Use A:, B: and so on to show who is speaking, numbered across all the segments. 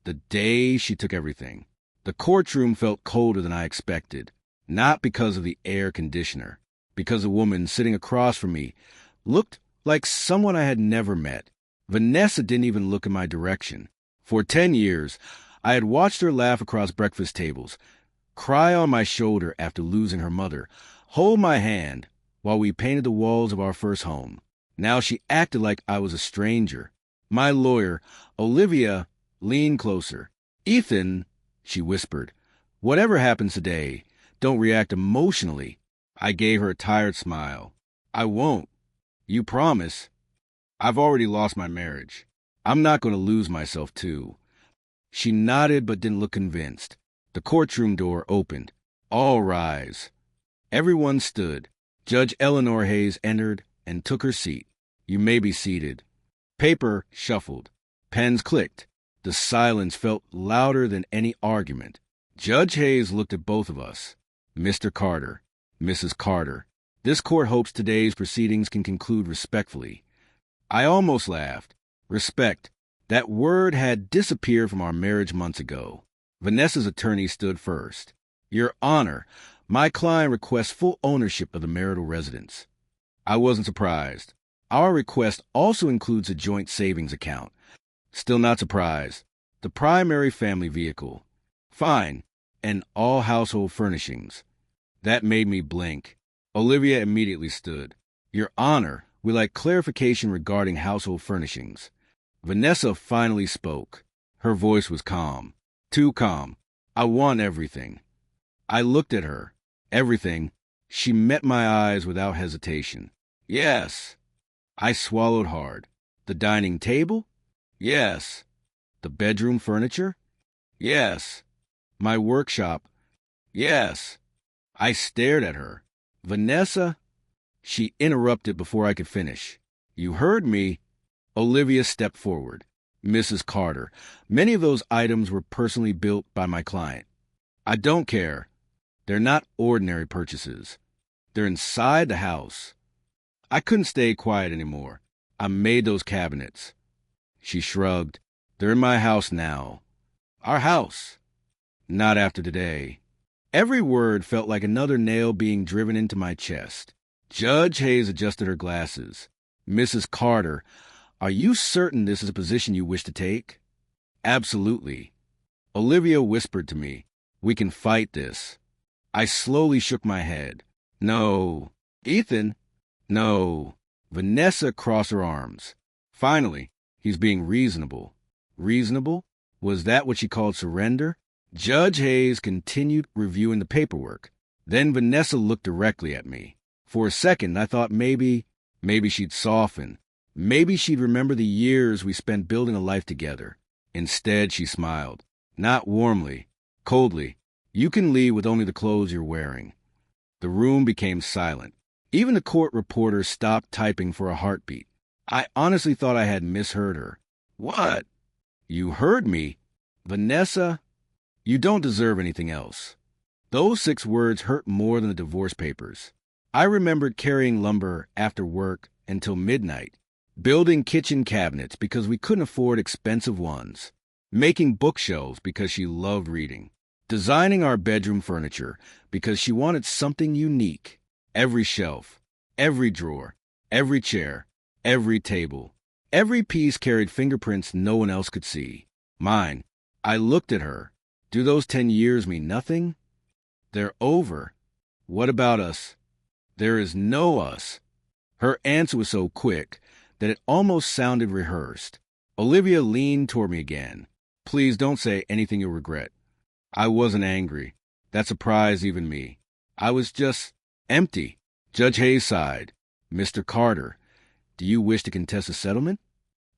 A: The day she took everything. The courtroom felt colder than I expected, not because of the air conditioner, because the woman sitting across from me looked like someone I had never met. Vanessa didn't even look in my direction. For 10 years, I had watched her laugh across breakfast tables, cry on my shoulder after losing her mother, hold my hand while we painted the walls of our first home. Now she acted like I was a stranger. My lawyer, Olivia, leaned closer. "Ethan," she whispered, "whatever happens today, don't react emotionally." I gave her a tired smile. "I won't. You promise?" "I've already lost my marriage. I'm not going to lose myself, too." She nodded but didn't look convinced. The courtroom door opened. "All rise." Everyone stood. Judge Eleanor Hayes entered and took her seat. "You may be seated." Paper shuffled. Pens clicked. The silence felt louder than any argument. Judge Hayes looked at both of us. "Mr. Carter, Mrs. Carter, this court hopes today's proceedings can conclude respectfully." I almost laughed. Respect. That word had disappeared from our marriage months ago. Vanessa's attorney stood first. "Your Honor, my client requests full ownership of the marital residence." I wasn't surprised. Our request also includes a joint savings account. Still not surprised. The primary family vehicle. Fine. And all household furnishings. That made me blink. Olivia immediately stood. "Your Honor, we like clarification regarding household furnishings." Vanessa finally spoke. Her voice was calm. Too calm. "I want everything." I looked at her. Everything. She met my eyes without hesitation. "Yes." I swallowed hard. "The dining table?" "Yes." "The bedroom furniture?" "Yes." "My workshop?" "Yes." I stared at her. "Vanessa?" She interrupted before I could finish. "You heard me." Olivia stepped forward. "Mrs. Carter, many of those items were personally built by my client." "I don't care. They're not ordinary purchases. They're inside the house." I couldn't stay quiet anymore. "I made those cabinets." She shrugged. "They're in my house now." "Our house." "Not after today." Every word felt like another nail being driven into my chest. Judge Hayes adjusted her glasses. "Mrs. Carter, are you certain this is a position you wish to take?" "Absolutely." Olivia whispered to me, "We can fight this." I slowly shook my head. "No." "Ethan?" "No." Vanessa crossed her arms. Finally, he's being reasonable. Reasonable? Was that what she called surrender? Judge Hayes continued reviewing the paperwork. Then Vanessa looked directly at me. For a second, I thought maybe she'd soften. Maybe she'd remember the years we spent building a life together. Instead, she smiled. Not warmly, coldly. "You can leave with only the clothes you're wearing." The room became silent. Even the court reporter stopped typing for a heartbeat. I honestly thought I had misheard her. "What?" "You heard me. Vanessa, you don't deserve anything else." Those 6 words hurt more than the divorce papers. I remembered carrying lumber after work until midnight, building kitchen cabinets because we couldn't afford expensive ones, making bookshelves because she loved reading, designing our bedroom furniture because she wanted something unique. Every shelf, every drawer, every chair, every table, every piece carried fingerprints no one else could see. Mine. I looked at her. Do those 10 years mean nothing? They're over. What about us? There is no us. Her answer was so quick that it almost sounded rehearsed. Olivia leaned toward me again. "Please don't say anything you'll regret." I wasn't angry. That surprised even me. I was just empty. Judge Hayes sighed. "Mr. Carter, do you wish to contest a settlement?"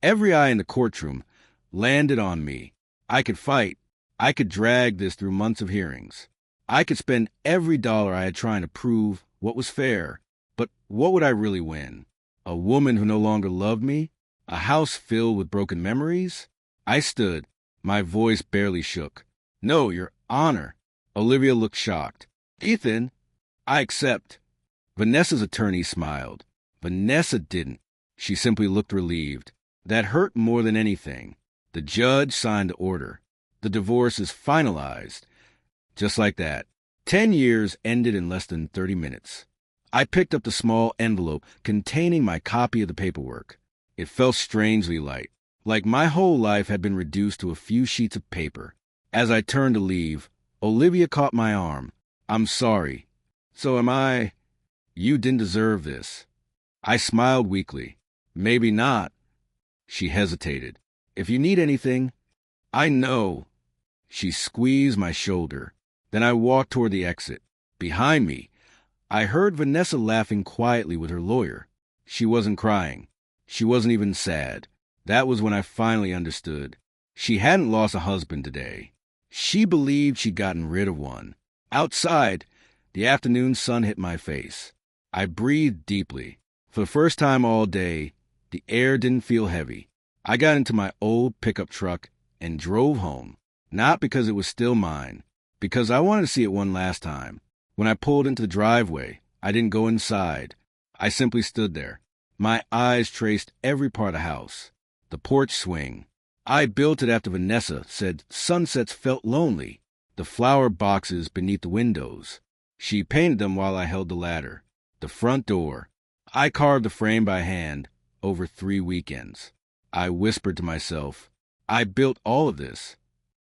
A: Every eye in the courtroom landed on me. I could fight. I could drag this through months of hearings. I could spend every dollar I had trying to prove what was fair. But what would I really win? A woman who no longer loved me? A house filled with broken memories? I stood. My voice barely shook. "No, Your Honor." Olivia looked shocked. "Ethan, I accept." Vanessa's attorney smiled. Vanessa didn't. She simply looked relieved. That hurt more than anything. The judge signed the order. The divorce is finalized. Just like that. 10 years ended in less than 30 minutes. I picked up the small envelope containing my copy of the paperwork. It felt strangely light, like my whole life had been reduced to a few sheets of paper. As I turned to leave, Olivia caught my arm. "I'm sorry." "So am I." "You didn't deserve this." I smiled weakly. "Maybe not." She hesitated. "If you need anything." "I know." She squeezed my shoulder. Then I walked toward the exit. Behind me, I heard Vanessa laughing quietly with her lawyer. She wasn't crying. She wasn't even sad. That was when I finally understood. She hadn't lost a husband today. She believed she'd gotten rid of one. Outside, the afternoon sun hit my face. I breathed deeply. For the first time all day, the air didn't feel heavy. I got into my old pickup truck and drove home. Not because it was still mine, because I wanted to see it one last time. When I pulled into the driveway, I didn't go inside. I simply stood there. My eyes traced every part of the house. The porch swing. I built it after Vanessa said sunsets felt lonely. The flower boxes beneath the windows. She painted them while I held the ladder. The front door. I carved the frame by hand over 3 weekends. I whispered to myself, I built all of this.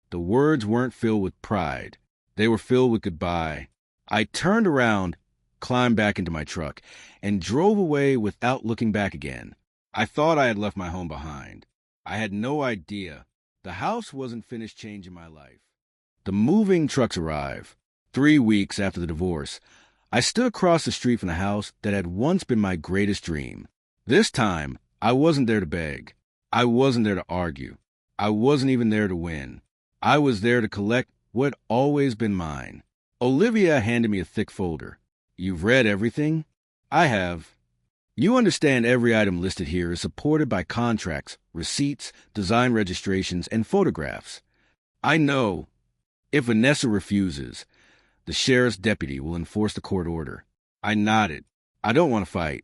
A: The words weren't filled with pride. They were filled with goodbye. I turned around, climbed back into my truck, and drove away without looking back again. I thought I had left my home behind. I had no idea. The house wasn't finished changing my life. The moving trucks arrived. 3 weeks after the divorce, I stood across the street from the house that had once been my greatest dream. This time, I wasn't there to beg. I wasn't there to argue. I wasn't even there to win. I was there to collect what had always been mine. Olivia handed me a thick folder. "You've read everything?" "I have." "You understand every item listed here is supported by contracts, receipts, design registrations, and photographs." "I know." "If Vanessa refuses, the sheriff's deputy will enforce the court order." I nodded. "I don't want to fight."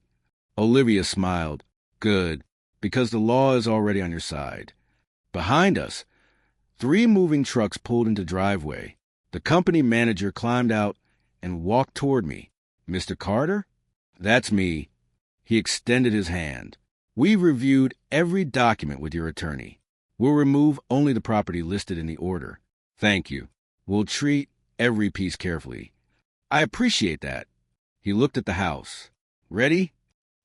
A: Olivia smiled. "Good, because the law is already on your side." Behind us, 3 moving trucks pulled into the driveway. The company manager climbed out and walked toward me. "Mr. Carter?" "That's me." He extended his hand. "We've reviewed every document with your attorney. We'll remove only the property listed in the order." "Thank you. We'll treat every piece carefully." "I appreciate that." He looked at the house. "Ready?"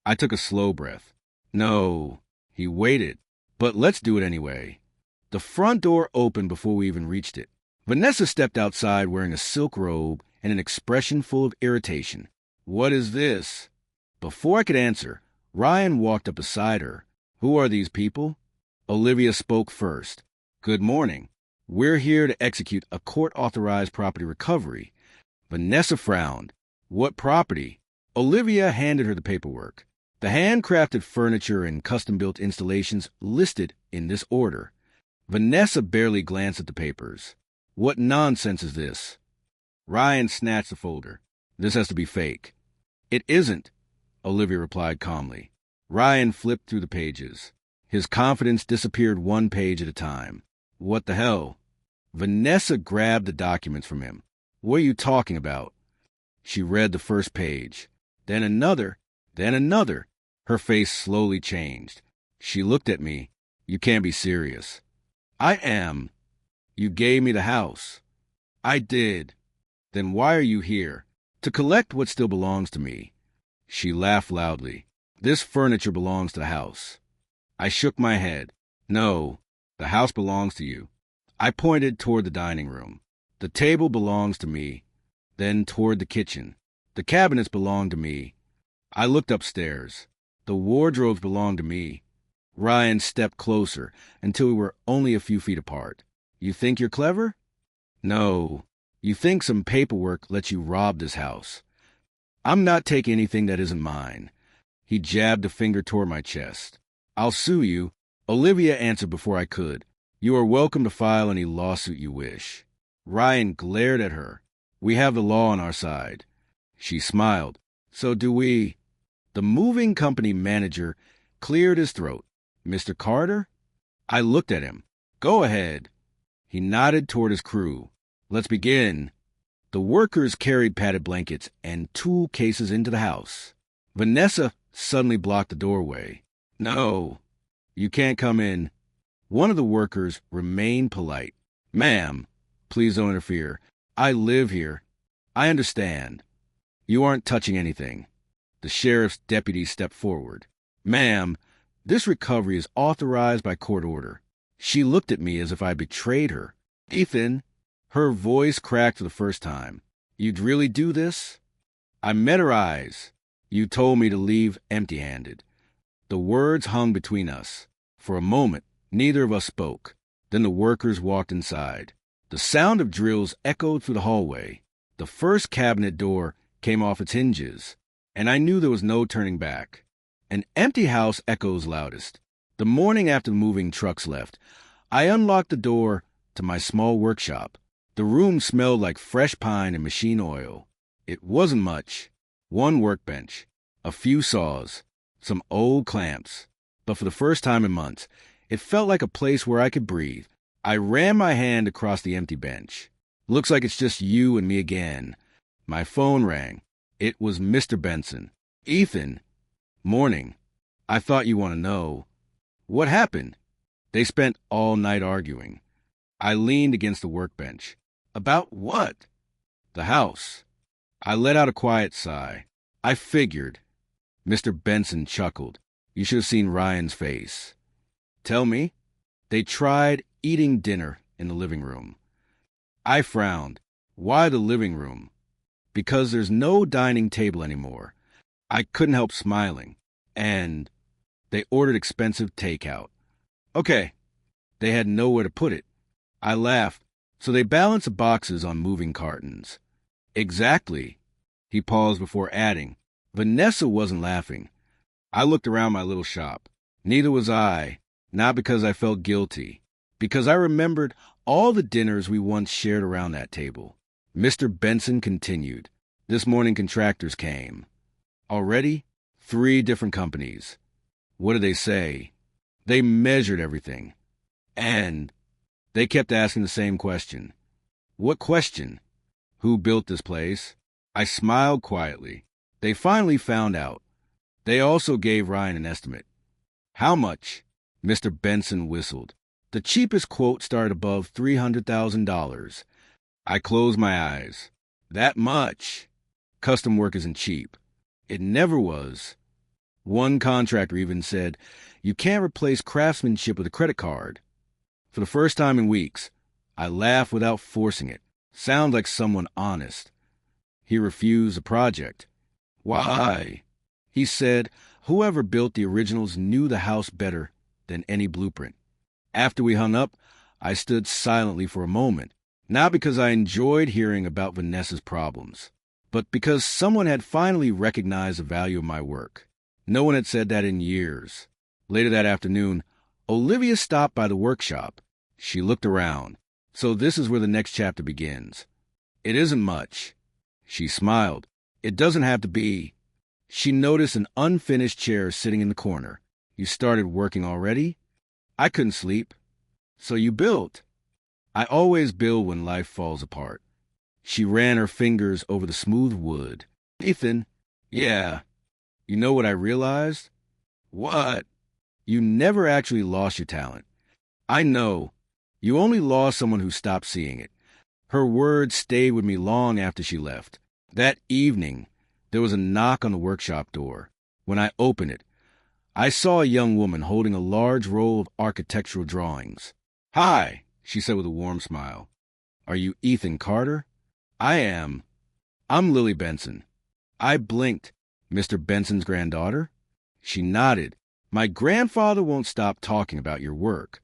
A: I took a slow breath. "No." He waited. "But let's do it anyway." The front door opened before we even reached it. Vanessa stepped outside wearing a silk robe and an expression full of irritation. "What is this?" Before I could answer, Ryan walked up beside her. "Who are these people?" Olivia spoke first. "Good morning. We're here to execute a court-authorized property recovery." Vanessa frowned. "What property?" Olivia handed her the paperwork. "The handcrafted furniture and custom-built installations listed in this order." Vanessa barely glanced at the papers. "What nonsense is this?" Ryan snatched the folder. "This has to be fake." "It isn't," Olivia replied calmly. Ryan flipped through the pages. His confidence disappeared 1 page at a time. "What the hell?" Vanessa grabbed the documents from him. "What are you talking about?" She read the first page. Then another. Then another. Her face slowly changed. She looked at me. "You can't be serious." "I am." "You gave me the house." "I did." "Then why are you here?" "To collect what still belongs to me." She laughed loudly. "This furniture belongs to the house." I shook my head. "No, the house belongs to you." I pointed toward the dining room. "The table belongs to me." Then toward the kitchen. "The cabinets belong to me." I looked upstairs. "The wardrobes belong to me." Ryan stepped closer until we were only a few feet apart. "You think you're clever?" "No. You think some paperwork lets you rob this house." "I'm not taking anything that isn't mine." He jabbed a finger toward my chest. "I'll sue you." Olivia answered before I could. "You are welcome to file any lawsuit you wish." Ryan glared at her. "We have the law on our side." She smiled. "So do we." The moving company manager cleared his throat. "Mr. Carter?" I looked at him. "Go ahead." He nodded toward his crew. Let's begin. The workers carried padded blankets and tool cases into the house. Vanessa suddenly blocked the doorway. No, you can't come in. One of the workers remained polite. Ma'am, please don't interfere. I live here. I understand. You aren't touching anything. The sheriff's deputy stepped forward. Ma'am, this recovery is authorized by court order. She looked at me as if I betrayed her. Ethan, her voice cracked for the first time. You'd really do this? I met her eyes. You told me to leave empty-handed. The words hung between us. For a moment, neither of us spoke. Then the workers walked inside. The sound of drills echoed through the hallway. The first cabinet door came off its hinges, and I knew there was no turning back. An empty house echoes loudest. The morning after the moving trucks left, I unlocked the door to my small workshop. The room smelled like fresh pine and machine oil. It wasn't much. One workbench, a few saws, some old clamps. But for the first time in months, it felt like a place where I could breathe. I ran my hand across the empty bench. Looks like it's just you and me again. My phone rang. It was Mr. Benson. Ethan. Morning. I thought you want to know. What happened? They spent all night arguing. I leaned against the workbench. About what? The house. I let out a quiet sigh. I figured. Mr. Benson chuckled. You should have seen Ryan's face. Tell me. They tried eating dinner in the living room. I frowned. Why the living room? Because there's no dining table anymore. I couldn't help smiling. And they ordered expensive takeout. Okay. They had nowhere to put it. I laughed. So they balanced the boxes on moving cartons. Exactly. He paused before adding. Vanessa wasn't laughing. I looked around my little shop. Neither was I. Not because I felt guilty. Because I remembered all the dinners we once shared around that table. Mr. Benson continued. This morning contractors came. Already? 3 different companies. What did they say? They measured everything. And they kept asking the same question. What question? Who built this place? I smiled quietly. They finally found out. They also gave Ryan an estimate. How much? Mr. Benson whistled. The cheapest quote started above $300,000. I closed my eyes. That much? Custom work isn't cheap. It never was. One contractor even said, you can't replace craftsmanship with a credit card. For the first time in weeks, I laughed without forcing it. Sound like someone honest. He refused the project. Why? He said, whoever built the originals knew the house better than any blueprint. After we hung up, I stood silently for a moment, not because I enjoyed hearing about Vanessa's problems, but because someone had finally recognized the value of my work. No one had said that in years. Later that afternoon, Olivia stopped by the workshop. She looked around. So this is where the next chapter begins. It isn't much. She smiled. It doesn't have to be. She noticed an unfinished chair sitting in the corner. You started working already? I couldn't sleep. So you built. I always build when life falls apart. She ran her fingers over the smooth wood. Ethan, yeah. You know what I realized? What? You never actually lost your talent. I know. You only lost someone who stopped seeing it. Her words stayed with me long after she left. That evening, there was a knock on the workshop door. When I opened it, I saw a young woman holding a large roll of architectural drawings. Hi, she said with a warm smile. Are you Ethan Carter? I am. I'm Lily Benson. I blinked. Mr. Benson's granddaughter? She nodded. My grandfather won't stop talking about your work.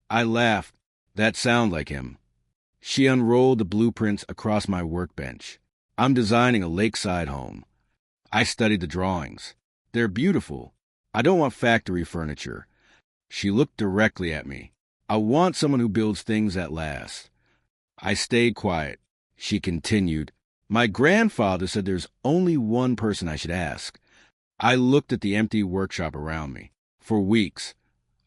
A: I laughed. That sounded like him. She unrolled the blueprints across my workbench. I'm designing a lakeside home. I studied the drawings. They're beautiful. I don't want factory furniture. She looked directly at me. I want someone who builds things that last. I stayed quiet. She continued. My grandfather said there's only one person I should ask. I looked at the empty workshop around me. For weeks,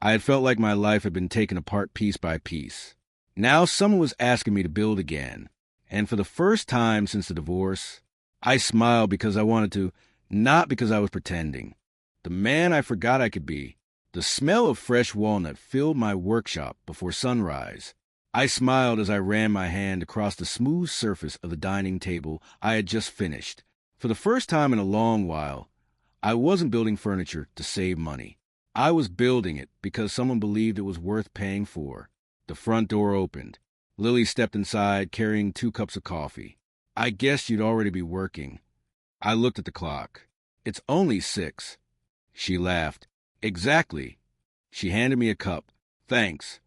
A: I had felt like my life had been taken apart piece by piece. Now someone was asking me to build again, and for the first time since the divorce, I smiled because I wanted to, not because I was pretending. The man I forgot I could be. The smell of fresh walnut filled my workshop before sunrise. I smiled as I ran my hand across the smooth surface of the dining table I had just finished. For the first time in a long while, I wasn't building furniture to save money. I was building it because someone believed it was worth paying for. The front door opened. Lily stepped inside, carrying 2 cups of coffee. I guessed you'd already be working. I looked at the clock. It's only 6. She laughed. Exactly. She handed me a cup. Thanks.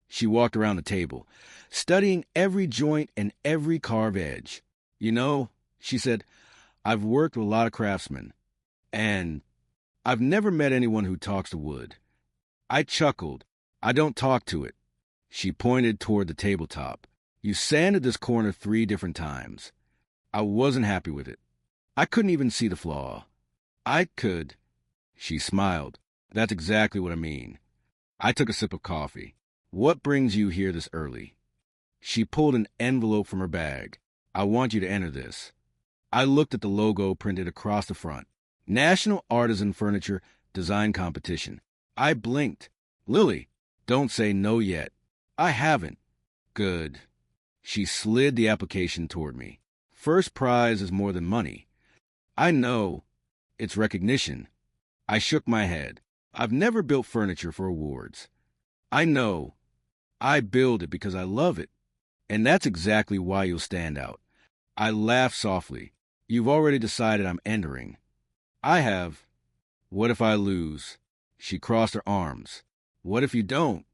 A: She walked around the table, studying every joint and every carved edge. You know, she said, I've worked with a lot of craftsmen, and I've never met anyone who talks to wood. I chuckled. I don't talk to it. She pointed toward the tabletop. You sanded this corner 3 different times. I wasn't happy with it. I couldn't even see the flaw. I could. She smiled. That's exactly what I mean. I took a sip of coffee. What brings you here this early? She pulled an envelope from her bag. I want you to enter this. I looked at the logo printed across the front. National Artisan Furniture Design Competition. I blinked. Lily, don't say no yet. I haven't. Good. She slid the application toward me. First prize is more than money. I know. It's recognition. I shook my head. I've never built furniture for awards. I know. I build it because I love it. And that's exactly why you'll stand out. I laughed softly. You've already decided I'm entering. I have. What if I lose? She crossed her arms. What if you don't?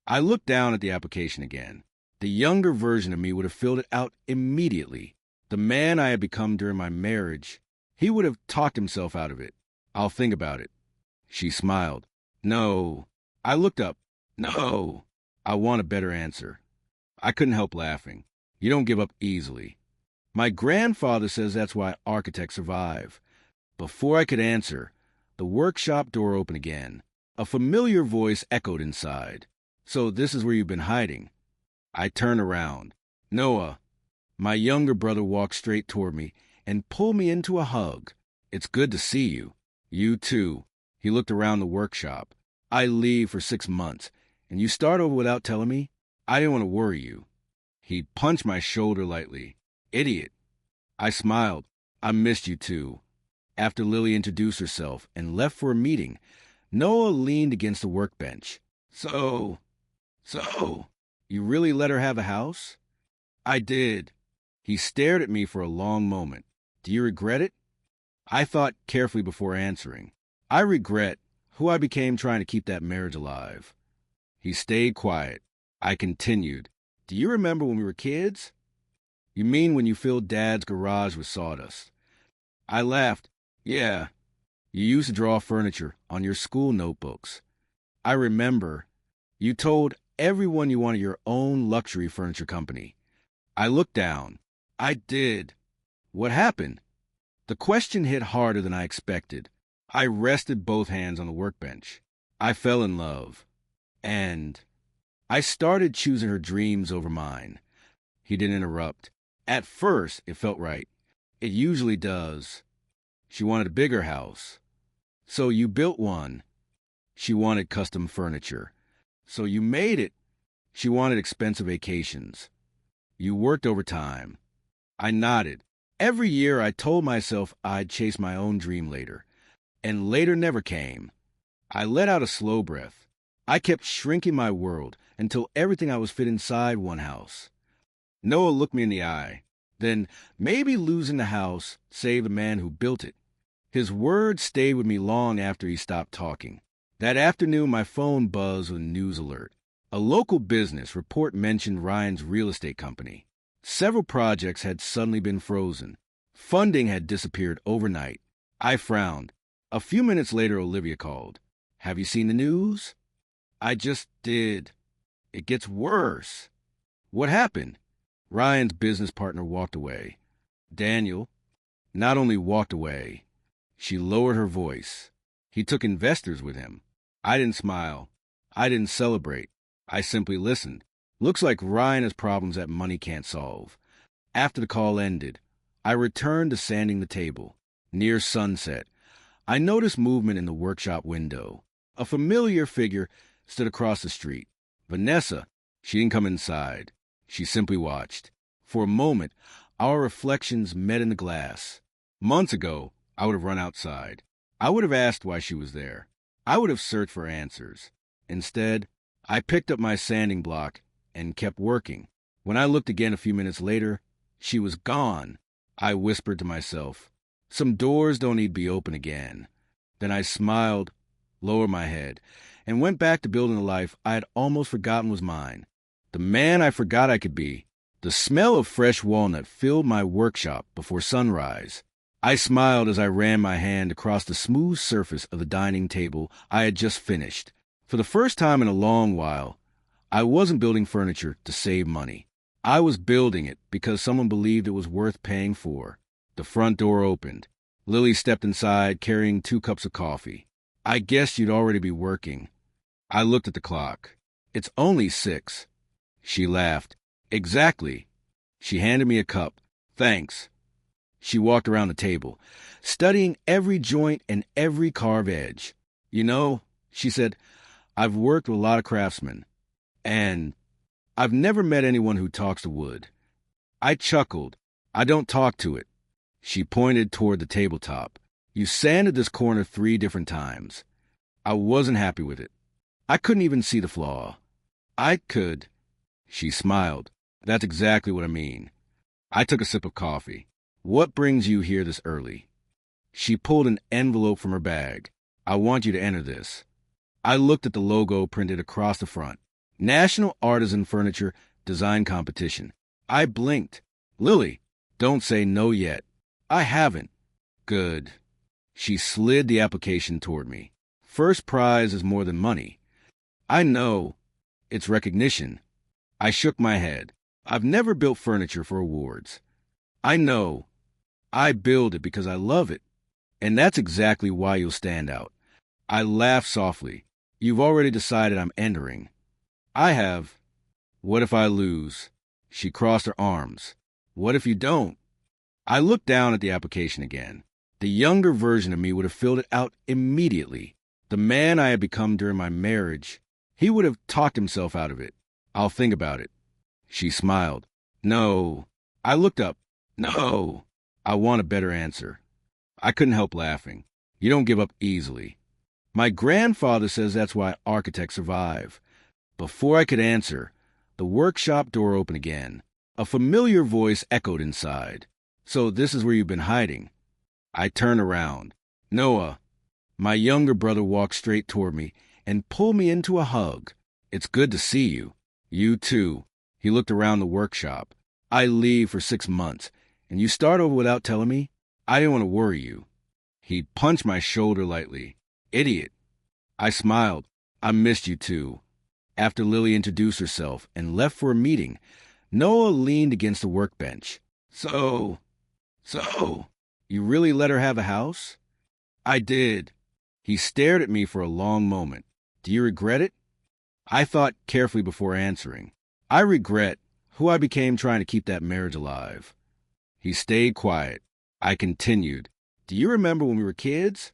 A: I looked down at the application again. The younger version of me would have filled it out immediately. The man I had become during my marriage, he would have talked himself out of it. I'll think about it. She smiled. No. I looked up. No. I want a better answer. I couldn't help laughing. You don't give up easily. My grandfather says that's why architects survive. Before I could answer, the workshop door opened again. A familiar voice echoed inside. So this is where you've been hiding. I turned around. Noah. My younger brother walked straight toward me and pulled me into a hug. It's good to see you. You too. He looked around the workshop. I leave for 6 months, and you start over without telling me? I didn't want to worry you. He punched my shoulder lightly. Idiot. I smiled. I missed you too. After Lily introduced herself and left for a meeting, Noah leaned against the workbench. So, you really let her have a house? I did. He stared at me for a long moment. Do you regret it? I thought carefully before answering. I regret who I became trying to keep that marriage alive. He stayed quiet. I continued. Do you remember when we were kids? You mean when you filled Dad's garage with sawdust? I laughed. Yeah. You used to draw furniture on your school notebooks. I remember. You told everyone you wanted your own luxury furniture company. I looked down. I did. What happened? The question hit harder than I expected. I rested both hands on the workbench. I fell in love. And I started choosing her dreams over mine. He didn't interrupt. At first, it felt right. It usually does. She wanted a bigger house. So you built one. She wanted custom furniture. So you made it. She wanted expensive vacations. You worked overtime. I nodded. Every year I told myself I'd chase my own dream later. And later never came. I let out a slow breath. I kept shrinking my world until everything I was fit inside one house. Noah looked me in the eye. Then maybe losing the house saved the man who built it. His words stayed with me long after he stopped talking. That afternoon, my phone buzzed with a news alert. A local business report mentioned Ryan's real estate company. Several projects had suddenly been frozen. Funding had disappeared overnight. I frowned. A few minutes later, Olivia called. Have you seen the news? I just did. It gets worse. What happened? Ryan's business partner walked away. Daniel not only walked away, she lowered her voice. He took investors with him. I didn't smile. I didn't celebrate. I simply listened. Looks like Ryan has problems that money can't solve. After the call ended, I returned to sanding the table. Near sunset, I noticed movement in the workshop window. A familiar figure stood across the street. Vanessa. She didn't come inside. She simply watched. For a moment, our reflections met in the glass. Months ago, I would have run outside. I would have asked why she was there. I would have searched for answers. Instead, I picked up my sanding block and kept working. When I looked again a few minutes later, she was gone. I whispered to myself, some doors don't need to be open again. Then I smiled, lowered my head, and went back to building the life I had almost forgotten was mine. The man I forgot I could be. The smell of fresh walnut filled my workshop before sunrise. I smiled as I ran my hand across the smooth surface of the dining table I had just finished. For the first time in a long while, I wasn't building furniture to save money. I was building it because someone believed it was worth paying for. The front door opened. Lily stepped inside carrying 2 cups of coffee. I guessed you'd already be working. I looked at the clock. It's only 6. She laughed. Exactly. She handed me a cup. Thanks. She walked around the table, studying every joint and every carved edge. You know, she said, I've worked with a lot of craftsmen, and I've never met anyone who talks to wood. I chuckled. I don't talk to it. She pointed toward the tabletop. You sanded this corner 3 different times. I wasn't happy with it. I couldn't even see the flaw. I could. She smiled. That's exactly what I mean. I took a sip of coffee. What brings you here this early? She pulled an envelope from her bag. I want you to enter this. I looked at the logo printed across the front. National Artisan Furniture Design Competition. I blinked. Lily, don't say no yet. I haven't. Good. She slid the application toward me. First prize is more than money. I know. It's recognition. I shook my head. I've never built furniture for awards. I know. I build it because I love it. And that's exactly why you'll stand out. I laughed softly. You've already decided I'm entering. I have. What if I lose? She crossed her arms. What if you don't? I looked down at the application again. The younger version of me would have filled it out immediately. The man I had become during my marriage, he would have talked himself out of it. I'll think about it. She smiled. No. I looked up. No. I want a better answer. I couldn't help laughing. You don't give up easily. My grandfather says that's why architects survive. Before I could answer, the workshop door opened again. A familiar voice echoed inside. So this is where you've been hiding. I turned around. Noah. My younger brother walked straight toward me and pulled me into a hug. It's good to see you. You too. He looked around the workshop. I leave for 6 months, and you start over without telling me? I didn't want to worry you. He punched my shoulder lightly. Idiot. I smiled. I missed you too. After Lily introduced herself and left for a meeting, Noah leaned against the workbench. So, you really let her have a house? I did. He stared at me for a long moment. Do you regret it? I thought carefully before answering. I regret who I became trying to keep that marriage alive. He stayed quiet. I continued. Do you remember when we were kids?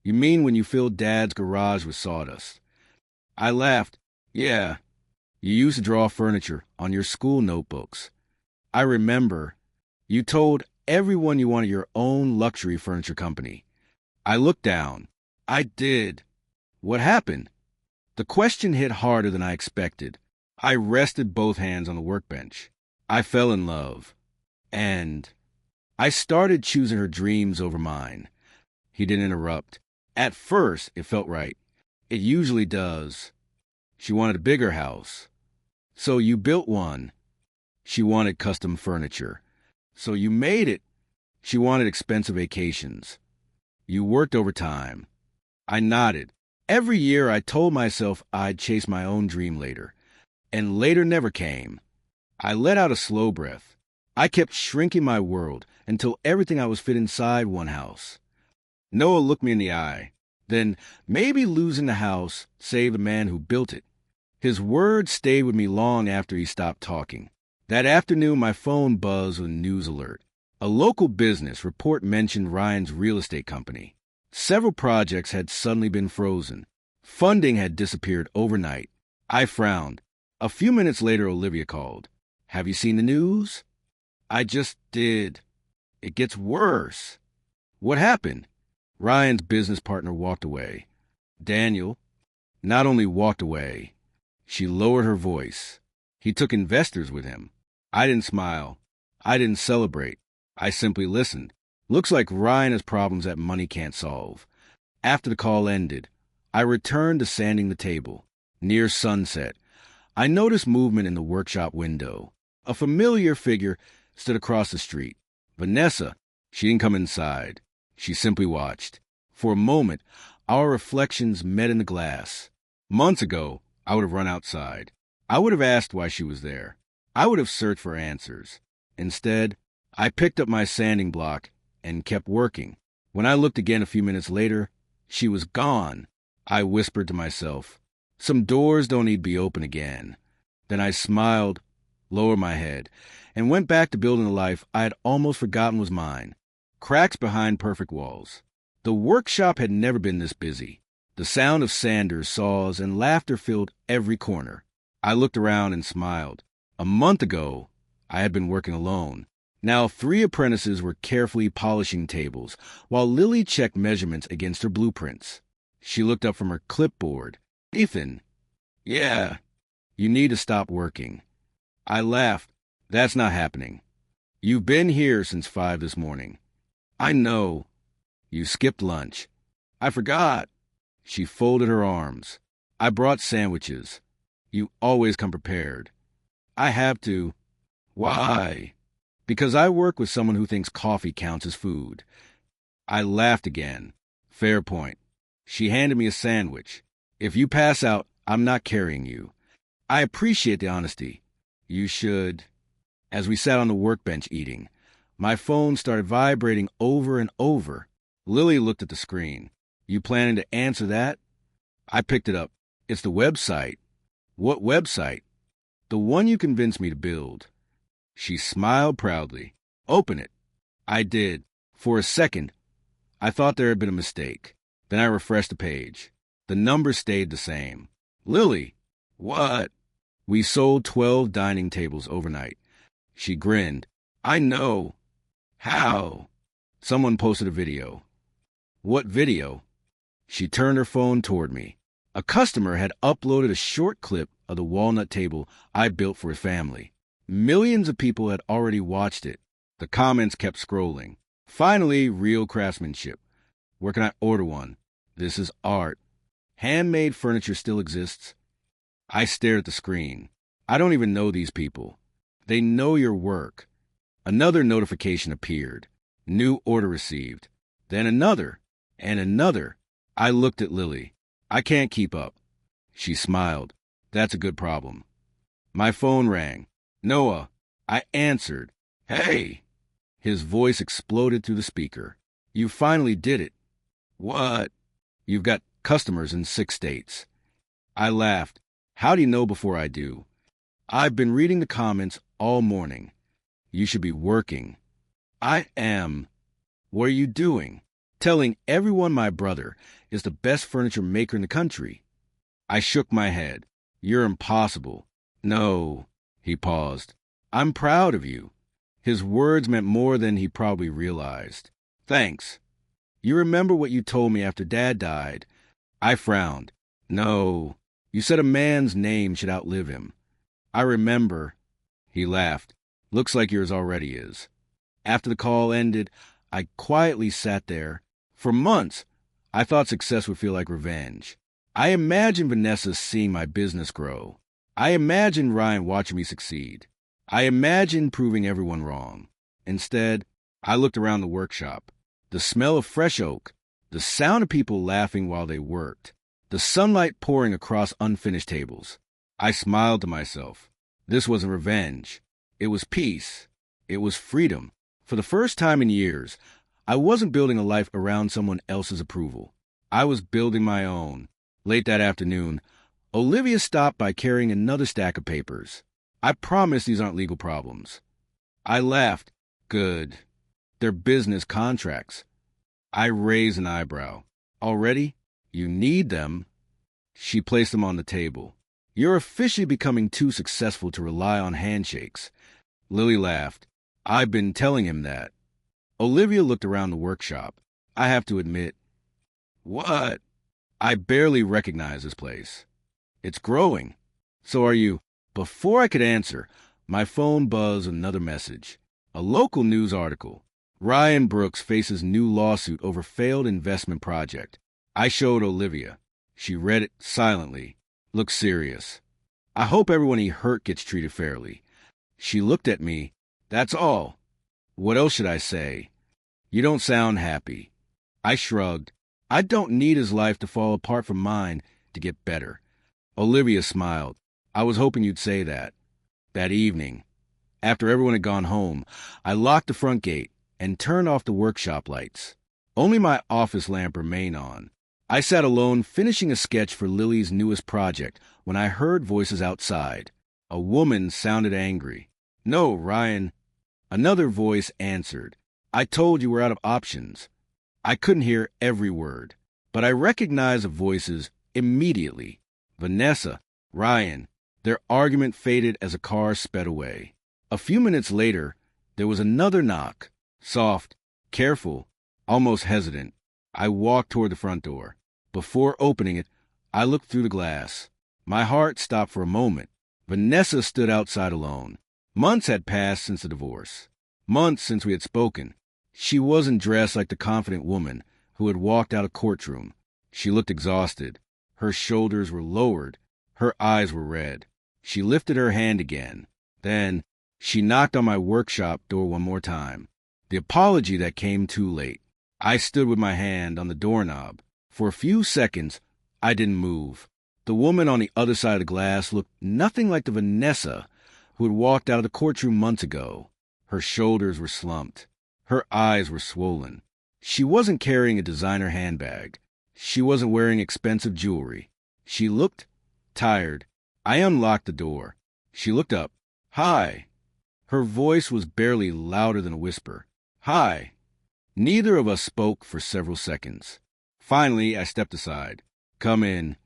A: You mean when you filled Dad's garage with sawdust? I laughed. Yeah. You used to draw furniture on your school notebooks. I remember. You told everyone you wanted your own luxury furniture company. I looked down. I did. What happened? The question hit harder than I expected. I rested both hands on the workbench. I fell in love. And I started choosing her dreams over mine. He didn't interrupt. At first, it felt right. It usually does. She wanted a bigger house. So you built one. She wanted custom furniture. So you made it. She wanted expensive vacations. You worked overtime. I nodded. Every year I told myself I'd chase my own dream later. And later never came. I let out a slow breath. I kept shrinking my world until everything I was fit inside one house. Noah looked me in the eye. Then maybe losing the house saved the man who built it. His words stayed with me long after he stopped talking. That afternoon, my phone buzzed with a news alert. A local business report mentioned Ryan's real estate company. Several projects had suddenly been frozen. Funding had disappeared overnight. I frowned. A few minutes later, Olivia called. "Have you seen the news?" "I just did. It gets worse." "What happened?" Ryan's business partner walked away. Daniel not only walked away, she lowered her voice. He took investors with him. I didn't smile. I didn't celebrate. I simply listened. Looks like Ryan has problems that money can't solve. After the call ended, I returned to sanding the table. Near sunset, I noticed movement in the workshop window. A familiar figure stood across the street. Vanessa. She didn't come inside. She simply watched. For a moment, our reflections met in the glass. Months ago, I would have run outside. I would have asked why she was there. I would have searched for answers. Instead, I picked up my sanding block and kept working. When I looked again a few minutes later, she was gone. I whispered to myself, some doors don't need to be open again. Then I smiled, lowered my head, and went back to building the life I had almost forgotten was mine. Cracks behind perfect walls. The workshop had never been this busy. The sound of sanders, saws, and laughter filled every corner. I looked around and smiled. A month ago, I had been working alone. Now 3 apprentices were carefully polishing tables, while Lily checked measurements against her blueprints. She looked up from her clipboard. "Ethan." "Yeah." "You need to stop working." I laughed. "That's not happening. You've been here since 5 this morning." "I know." "You skipped lunch." "I forgot." She folded her arms. "I brought sandwiches. You always come prepared." "I have to." "Why?" "Because I work with someone who thinks coffee counts as food." I laughed again. "Fair point." She handed me a sandwich. "If you pass out, I'm not carrying you." "I appreciate the honesty." "You should." As we sat on the workbench eating, my phone started vibrating over and over. Lily looked at the screen. "You planning to answer that?" I picked it up. "It's the website." "What website?" "The one you convinced me to build." She smiled proudly. "Open it." I did. For a second, I thought there had been a mistake. Then I refreshed the page. The numbers stayed the same. "Lily." "What?" "We sold 12 dining tables overnight." She grinned. "I know." "How?" "Someone posted a video." "What video?" She turned her phone toward me. A customer had uploaded a short clip of the walnut table I built for his family. Millions of people had already watched it. The comments kept scrolling. Finally, real craftsmanship. "Where can I order one?" "This is art." "Handmade furniture still exists." I stared at the screen. I don't even know these people. They know your work. Another notification appeared. New order received. Then another. And another. I looked at Lily. "I can't keep up." She smiled. "That's a good problem." My phone rang. "Noah." I answered. "Hey." His voice exploded through the speaker. "You finally did it." "What?" "You've got customers in 6 states." I laughed. "How do you know before I do?" "I've been reading the comments all morning." "You should be working." "I am." "What are you doing?" "Telling everyone my brother is the best furniture maker in the country." I shook my head. "You're impossible." "No." He paused. "I'm proud of you." His words meant more than he probably realized. "Thanks." "You remember what you told me after Dad died?" I frowned. "No. You said a man's name should outlive him." "I remember." He laughed. "Looks like yours already is." After the call ended, I quietly sat there. For months, I thought success would feel like revenge. I imagined Vanessa seeing my business grow. I imagined Ryan watching me succeed. I imagined proving everyone wrong. Instead, I looked around the workshop. The smell of fresh oak, the sound of people laughing while they worked, the sunlight pouring across unfinished tables. I smiled to myself. This wasn't revenge. It was peace. It was freedom. For the first time in years, I wasn't building a life around someone else's approval. I was building my own. Late that afternoon, Olivia stopped by carrying another stack of papers. I promise these aren't legal problems. I laughed. Good. They're business contracts. I raised an eyebrow. Already? You need them? She placed them on the table. You're officially becoming too successful to rely on handshakes. Lily laughed. I've been telling him that. Olivia looked around the workshop. I have to admit. What? I barely recognize this place. It's growing. So are you. Before I could answer, my phone buzzed another message. A local news article. Ryan Brooks faces new lawsuit over failed investment project. I showed Olivia. She read it silently, looked serious. I hope everyone he hurt gets treated fairly. She looked at me. That's all. What else should I say? You don't sound happy. I shrugged. I don't need his life to fall apart from mine to get better. Olivia smiled. I was hoping you'd say that. That evening, after everyone had gone home, I locked the front gate and turned off the workshop lights. Only my office lamp remained on. I sat alone finishing a sketch for Lily's newest project when I heard voices outside. A woman sounded angry. No, Ryan. Another voice answered. I told you we're out of options. I couldn't hear every word, but I recognized the voices immediately. Vanessa, Ryan. Their argument faded as a car sped away. A few minutes later, there was another knock. Soft, careful, almost hesitant. I walked toward the front door. Before opening it, I looked through the glass. My heart stopped for a moment. Vanessa stood outside alone. Months had passed since the divorce. Months since we had spoken. She wasn't dressed like the confident woman who had walked out of courtroom. She looked exhausted. Her shoulders were lowered. Her eyes were red. She lifted her hand again. Then she knocked on my workshop door one more time. The apology that came too late. I stood with my hand on the doorknob. For a few seconds, I didn't move. The woman on the other side of the glass looked nothing like the Vanessa who had walked out of the courtroom months ago. Her shoulders were slumped. Her eyes were swollen. She wasn't carrying a designer handbag. She wasn't wearing expensive jewelry. She looked tired. I unlocked the door. She looked up. Hi. Her voice was barely louder than a whisper. Hi. Neither of us spoke for several seconds. Finally, I stepped aside. Come in.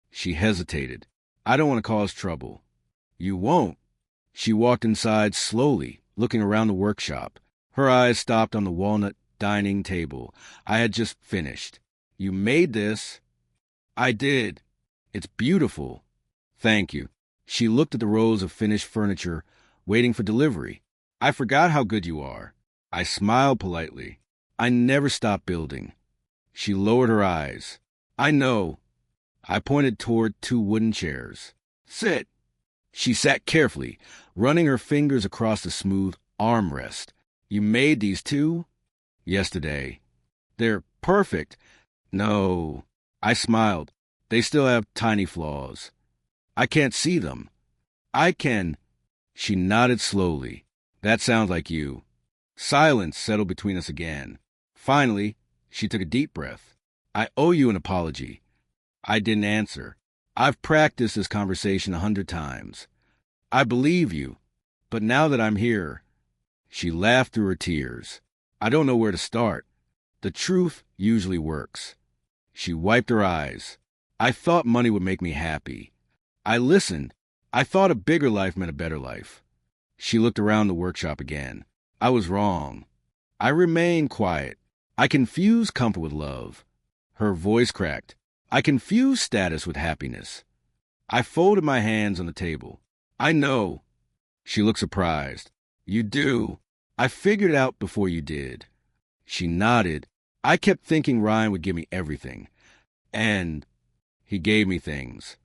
A: She hesitated. I don't want to cause trouble. You won't. She walked inside slowly, looking around the workshop. Her eyes stopped on the walnut dining table I had just finished. You made this? I did. It's beautiful. Thank you. She looked at the rows of finished furniture, waiting for delivery. I forgot how good you are. I smiled politely. I never stopped building. She lowered her eyes. I know. I pointed toward 2 wooden chairs. Sit. She sat carefully, running her fingers across the smooth armrest. You made these too? Yesterday. They're perfect. No. I smiled. They still have tiny flaws. I can't see them. I can. She nodded slowly. That sounds like you. Silence settled between us again. Finally, she took a deep breath. I owe you an apology. I didn't answer. I've practiced this conversation 100 times. I believe you, but now that I'm here... She laughed through her tears. I don't know where to start. The truth usually works. She wiped her eyes. I thought money would make me happy. I listened. I thought a bigger life meant a better life. She looked around the workshop again. I was wrong. I remained quiet. I confused comfort with love. Her voice cracked. I confused status with happiness. I folded my hands on the table. I know. She looked surprised. You do. I figured it out before you did. She nodded. I kept thinking Ryan would give me everything. And he gave me things.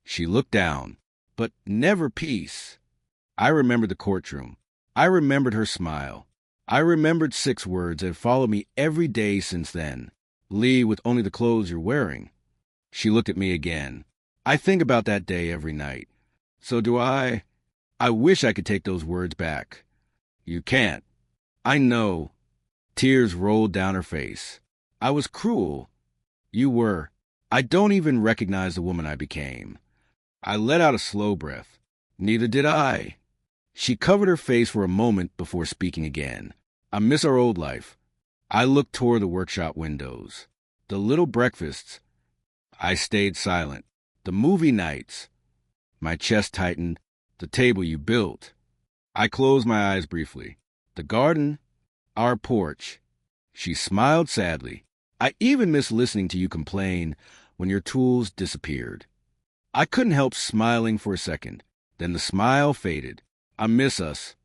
A: She looked down, but never peace. I remembered the courtroom. I remembered her smile. I remembered 6 words that had followed me every day since then. Leave with only the clothes you're wearing. She looked at me again. I think about that day every night. So do I. I wish I could take those words back. You can't. I know. Tears rolled down her face. I was cruel. You were. I don't even recognize the woman I became. I let out a slow breath. Neither did I. She covered her face for a moment before speaking again. I miss our old life. I looked toward the workshop windows. The little breakfasts. I stayed silent. The movie nights. My chest tightened. The table you built. I closed my eyes briefly. The garden. Our porch. She smiled sadly. I even miss listening to you complain when your tools disappeared. I couldn't help smiling for a second. Then the smile faded. I miss us.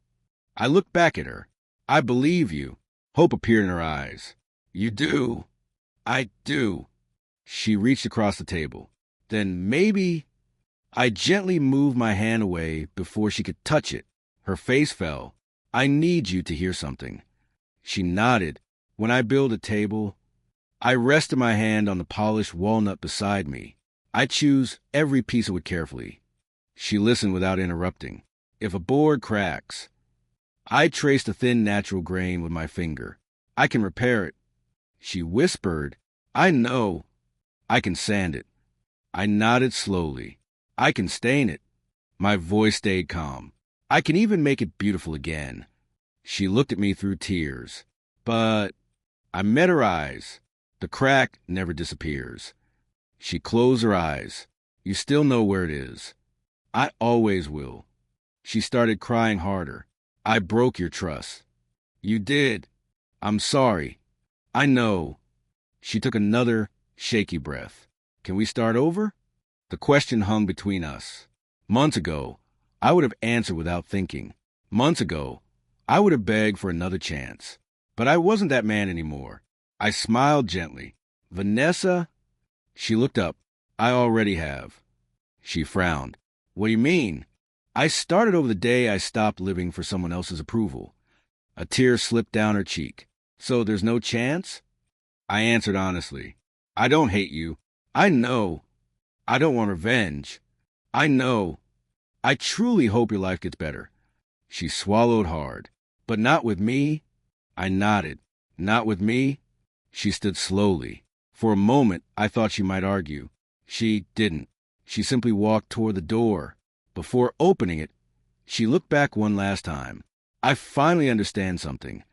A: I looked back at her. I believe you. Hope appeared in her eyes. You do. I do. She reached across the table. Then maybe... I gently moved my hand away before she could touch it. Her face fell. I need you to hear something. She nodded. When I build a table, I rested my hand on the polished walnut beside me. I choose every piece of it carefully. She listened without interrupting. If a board cracks, I traced a thin natural grain with my finger. I can repair it. She whispered, I know. I can sand it. I nodded slowly. I can stain it. My voice stayed calm. I can even make it beautiful again. She looked at me through tears. But I met her eyes. The crack never disappears. She closed her eyes. You still know where it is. I always will. She started crying harder. I broke your trust. You did. I'm sorry. I know. She took another shaky breath. Can we start over? The question hung between us. Months ago, I would have answered without thinking. Months ago, I would have begged for another chance. But I wasn't that man anymore. I smiled gently. Vanessa? She looked up. I already have. She frowned. What do you mean? I started over the day I stopped living for someone else's approval. A tear slipped down her cheek. So there's no chance? I answered honestly. I don't hate you. I know. I don't want revenge. I know. I truly hope your life gets better. She swallowed hard. But not with me? I nodded. Not with me? She stood slowly. For a moment, I thought she might argue. She didn't. She simply walked toward the door. Before opening it, she looked back one last time. I finally understand something.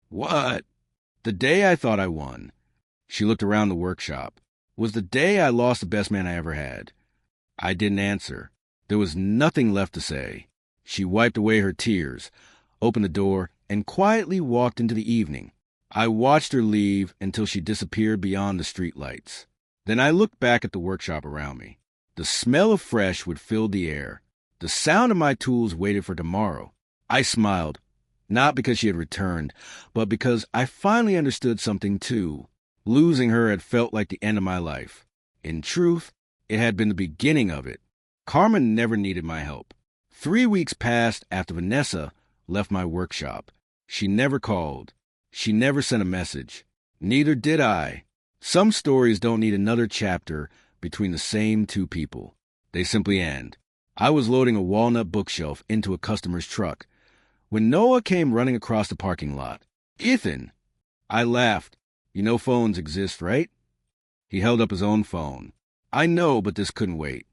A: What? The day I thought I won. She looked around the workshop. Was the day I lost the best man I ever had. I didn't answer. There was nothing left to say. She wiped away her tears, opened the door, and quietly walked into the evening. I watched her leave until she disappeared beyond the streetlights. Then I looked back at the workshop around me. The smell of fresh wood filled the air. The sound of my tools waited for tomorrow. I smiled, not because she had returned, but because I finally understood something too. Losing her had felt like the end of my life. In truth, it had been the beginning of it. Carmen never needed my help. 3 weeks passed after Vanessa left my workshop. She never called. She never sent a message. Neither did I. Some stories don't need another chapter between the same two people. They simply end. I was loading a walnut bookshelf into a customer's truck when Noah came running across the parking lot. Ethan! I laughed. You know phones exist, right? He held up his own phone. I know, but this couldn't wait.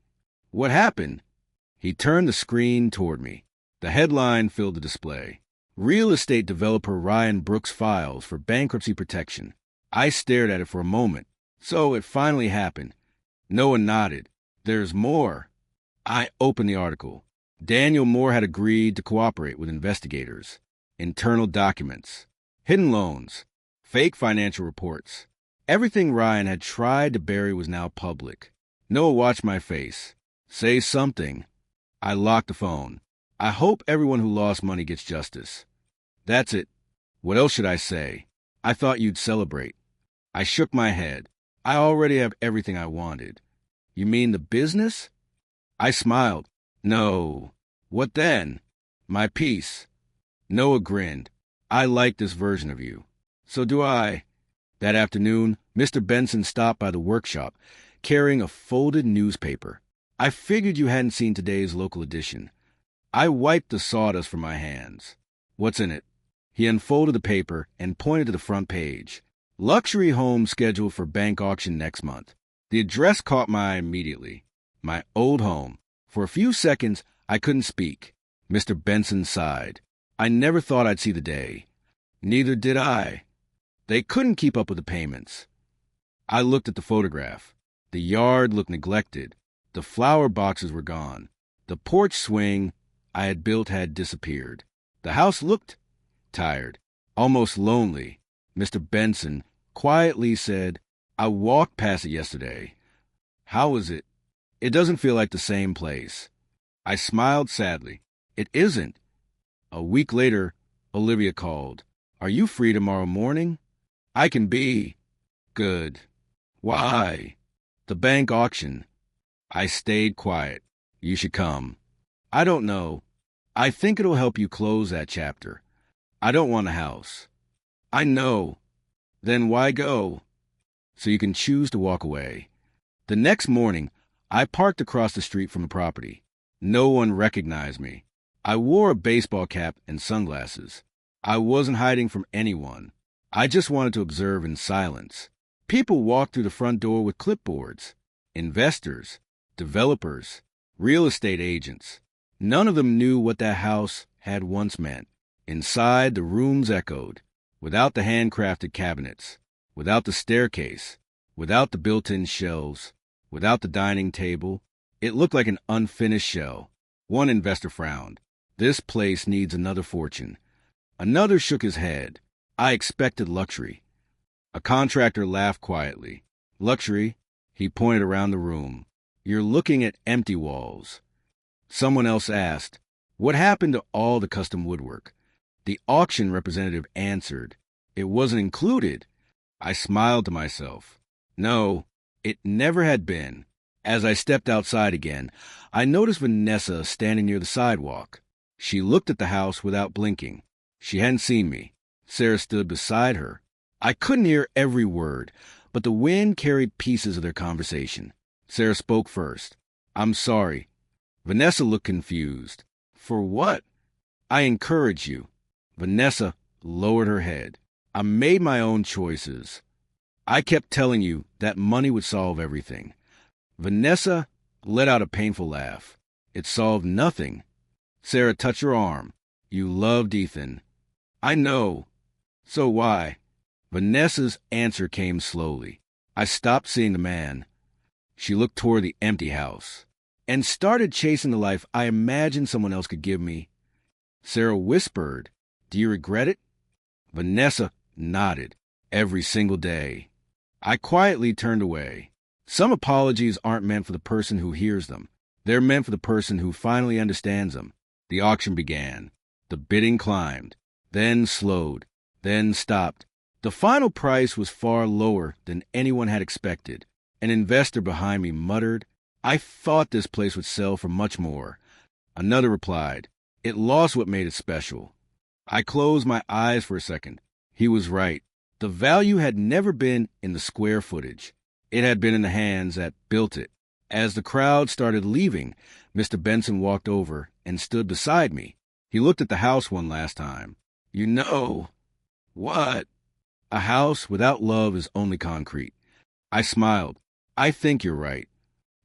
A: What happened? He turned the screen toward me. The headline filled the display. Real estate developer Ryan Brooks files for bankruptcy protection. I stared at it for a moment. So it finally happened. Noah nodded. There's more. I opened the article. Daniel Moore had agreed to cooperate with investigators. Internal documents. Hidden loans. Fake financial reports. Everything Ryan had tried to bury was now public. Noah watched my face. Say something. I locked the phone. I hope everyone who lost money gets justice. That's it. What else should I say? I thought you'd celebrate. I shook my head. I already have everything I wanted. You mean the business? I smiled. No. What then? My peace. Noah grinned. I like this version of you. So do I. That afternoon, Mr. Benson stopped by the workshop, carrying a folded newspaper. I figured you hadn't seen today's local edition. I wiped the sawdust from my hands. What's in it? He unfolded the paper and pointed to the front page. Luxury home scheduled for bank auction next month. The address caught my eye immediately. My old home. For a few seconds, I couldn't speak. Mr. Benson sighed. I never thought I'd see the day. Neither did I. They couldn't keep up with the payments. I looked at the photograph. The yard looked neglected. The flower boxes were gone. The porch swing I had built had disappeared. The house looked tired, almost lonely. Mr. Benson quietly said, I walked past it yesterday. How is it? It doesn't feel like the same place. I smiled sadly. It isn't. A week later, Olivia called. Are you free tomorrow morning? I can be. Good. Why? The bank auction. I stayed quiet. You should come. I don't know. I think it'll help you close that chapter. I don't want a house. I know. Then why go? So you can choose to walk away. The next morning, I parked across the street from the property. No one recognized me. I wore a baseball cap and sunglasses. I wasn't hiding from anyone. I just wanted to observe in silence. People walked through the front door with clipboards. Investors, developers, real estate agents. None of them knew what that house had once meant. Inside, the rooms echoed, without the handcrafted cabinets, without the staircase, without the built-in shelves, without the dining table. It looked like an unfinished shell. One investor frowned. This place needs another fortune. Another shook his head. I expected luxury. A contractor laughed quietly. Luxury? He pointed around the room. You're looking at empty walls. Someone else asked, what happened to all the custom woodwork? The auction representative answered, it wasn't included. I smiled to myself. No, it never had been. As I stepped outside again, I noticed Vanessa standing near the sidewalk. She looked at the house without blinking. She hadn't seen me. Sarah stood beside her. I couldn't hear every word, but the wind carried pieces of their conversation. Sarah spoke first. I'm sorry. Vanessa looked confused. For what? I encourage you. Vanessa lowered her head. I made my own choices. I kept telling you that money would solve everything. Vanessa let out a painful laugh. It solved nothing. Sarah touched her arm. You loved Ethan. I know. So why? Vanessa's answer came slowly. I stopped seeing the man. She looked toward the empty house and started chasing the life I imagined someone else could give me. Sarah whispered, do you regret it? Vanessa nodded. Every single day. I quietly turned away. Some apologies aren't meant for the person who hears them. They're meant for the person who finally understands them. The auction began. The bidding climbed, then slowed, then stopped. The final price was far lower than anyone had expected. An investor behind me muttered, I thought this place would sell for much more. Another replied, it lost what made it special. I closed my eyes for a second. He was right. The value had never been in the square footage. It had been in the hands that built it. As the crowd started leaving, Mr. Benson walked over and stood beside me. He looked at the house one last time. You know. What? A house without love is only concrete. I smiled. I think you're right.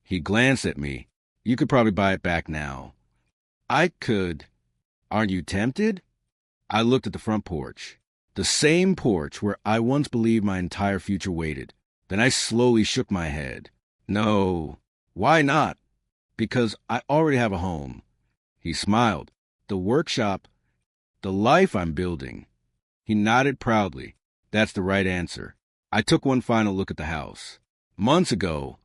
A: He glanced at me. You could probably buy it back now. I could. Aren't you tempted? I looked at the front porch. The same porch where I once believed my entire future waited. Then I slowly shook my head. No. Why not? Because I already have a home. He smiled. The workshop, the life I'm building. He nodded proudly. That's the right answer. I took one final look at the house. Months ago,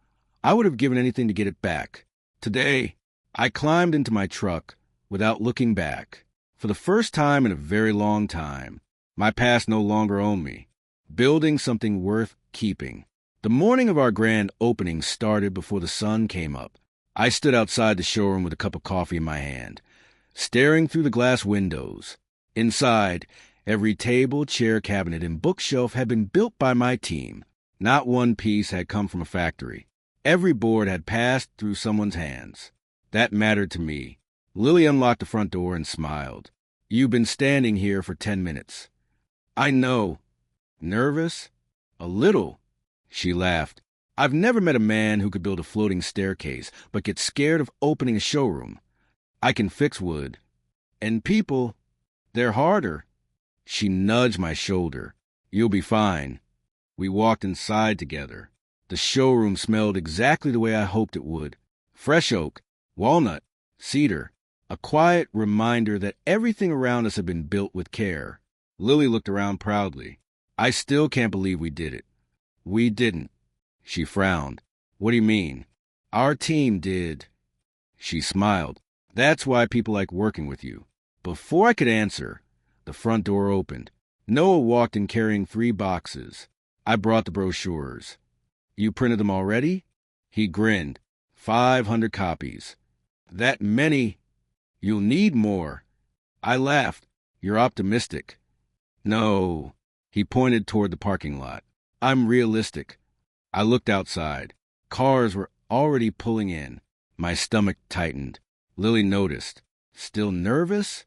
A: I would have given anything to get it back. Today, I climbed into my truck without looking back. For the first time in a very long time, my past no longer owned me. Building something worth keeping. The morning of our grand opening started before the sun came up. I stood outside the showroom with a cup of coffee in my hand, staring through the glass windows. Inside, every table, chair, cabinet, and bookshelf had been built by my team. Not one piece had come from a factory. Every board had passed through someone's hands. That mattered to me. Lily unlocked the front door and smiled. You've been standing here for 10 minutes. I know. Nervous? A little. She laughed. I've never met a man who could build a floating staircase, but gets scared of opening a showroom. I can fix wood. And people, they're harder. She nudged my shoulder. You'll be fine. We walked inside together. The showroom smelled exactly the way I hoped it would. Fresh oak, walnut, cedar. A quiet reminder that everything around us had been built with care. Lily looked around proudly. I still can't believe we did it. We didn't. She frowned. What do you mean? Our team did. She smiled. That's why people like working with you. Before I could answer, the front door opened. Noah walked in carrying 3 boxes. I brought the brochures. You printed them already? He grinned. 500 copies. That many? You'll need more. I laughed. You're optimistic. No. He pointed toward the parking lot. I'm realistic. I looked outside. Cars were already pulling in. My stomach tightened. Lily noticed. Still nervous?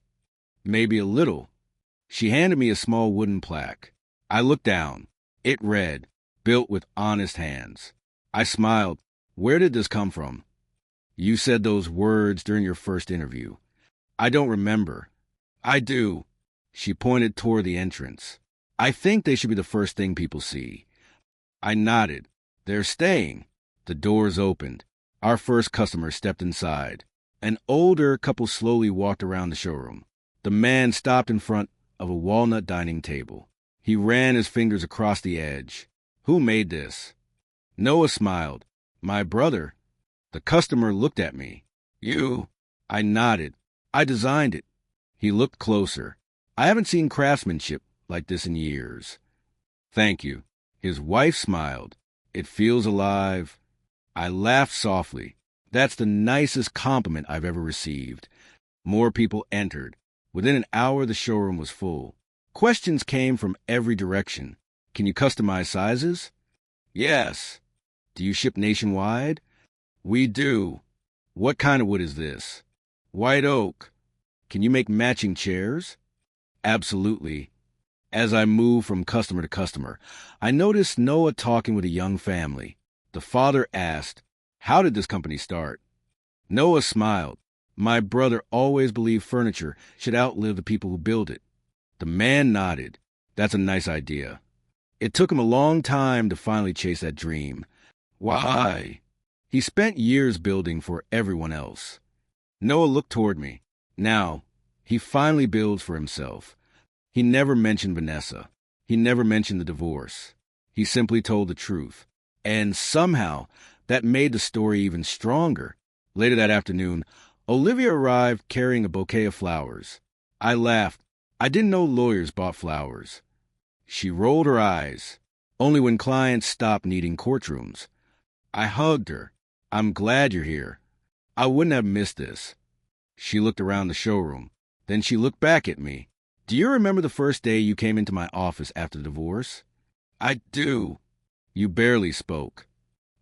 A: Maybe a little. She handed me a small wooden plaque. I looked down. It read, "Built with honest hands." I smiled. Where did this come from? You said those words during your first interview. I don't remember. I do. She pointed toward the entrance. I think they should be the first thing people see. I nodded. They're staying. The doors opened. Our first customer stepped inside. An older couple slowly walked around the showroom. The man stopped in front of a walnut dining table. He ran his fingers across the edge. Who made this? Noah smiled. My brother. The customer looked at me. You? I nodded. I designed it. He looked closer. I haven't seen craftsmanship like this in years. Thank you. His wife smiled. It feels alive. I laughed softly. That's the nicest compliment I've ever received. More people entered. Within an hour, the showroom was full. Questions came from every direction. Can you customize sizes? Yes. Do you ship nationwide? We do. What kind of wood is this? White oak. Can you make matching chairs? Absolutely. As I moved from customer to customer, I noticed Noah talking with a young family. The father asked, "How did this company start?" Noah smiled. My brother always believed furniture should outlive the people who build it. The man nodded. That's a nice idea. It took him a long time to finally chase that dream. Why? He spent years building for everyone else. Noah looked toward me. Now, he finally builds for himself. He never mentioned Vanessa. He never mentioned the divorce. He simply told the truth. And somehow, that made the story even stronger. Later that afternoon, Olivia arrived carrying a bouquet of flowers. I laughed. I didn't know lawyers bought flowers. She rolled her eyes. Only when clients stopped needing courtrooms. I hugged her. I'm glad you're here. I wouldn't have missed this. She looked around the showroom. Then she looked back at me. Do you remember the first day you came into my office after the divorce? I do. You barely spoke.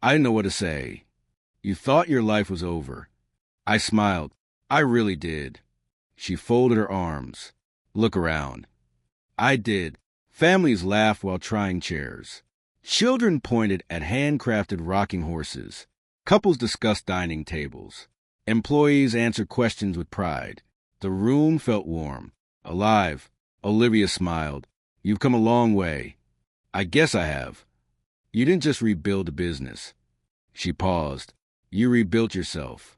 A: I didn't know what to say. You thought your life was over. I smiled. I really did. She folded her arms. Look around. I did. Families laughed while trying chairs. Children pointed at handcrafted rocking horses. Couples discussed dining tables. Employees answered questions with pride. The room felt warm, alive. Olivia smiled. You've come a long way. I guess I have. You didn't just rebuild a business. She paused. You rebuilt yourself.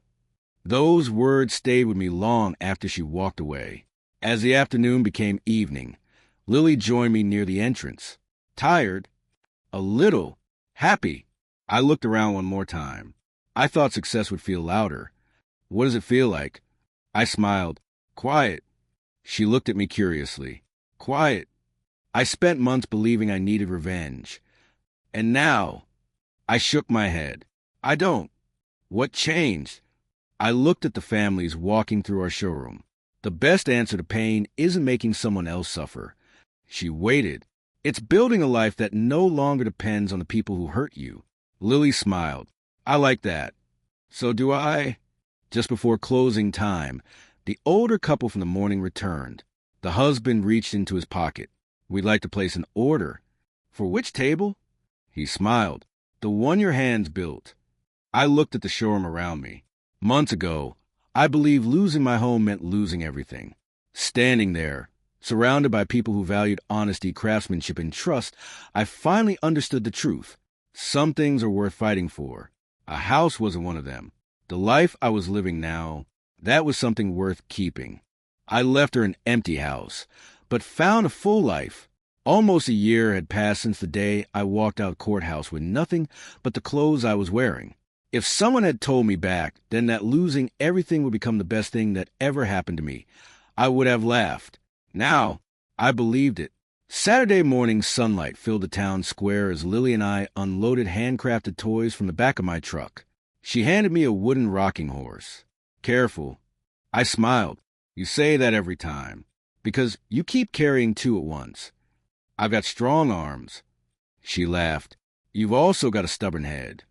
A: Those words stayed with me long after she walked away. As the afternoon became evening, Lily joined me near the entrance. Tired? A little. Happy. I looked around one more time. I thought success would feel louder. What does it feel like? I smiled. Quiet. She looked at me curiously. Quiet. I spent months believing I needed revenge. And now, I shook my head. I don't. What changed? I looked at the families walking through our showroom. The best answer to pain isn't making someone else suffer. She waited. It's building a life that no longer depends on the people who hurt you. Lily smiled. I like that. So do I. Just before closing time, the older couple from the morning returned. The husband reached into his pocket. We'd like to place an order. For which table? He smiled. The one your hands built. I looked at the showroom around me. Months ago, I believed losing my home meant losing everything. Standing there, surrounded by people who valued honesty, craftsmanship, and trust, I finally understood the truth. Some things are worth fighting for. A house wasn't one of them. The life I was living now, that was something worth keeping. I left her an empty house, but found a full life. Almost a year had passed since the day I walked out courthouse with nothing but the clothes I was wearing. If someone had told me back then that losing everything would become the best thing that ever happened to me, I would have laughed. Now, I believed it. Saturday morning sunlight filled the town square as Lily and I unloaded handcrafted toys from the back of my truck. She handed me a wooden rocking horse. Careful. I smiled. You say that every time, because you keep carrying two at once. I've got strong arms. She laughed. You've also got a stubborn head.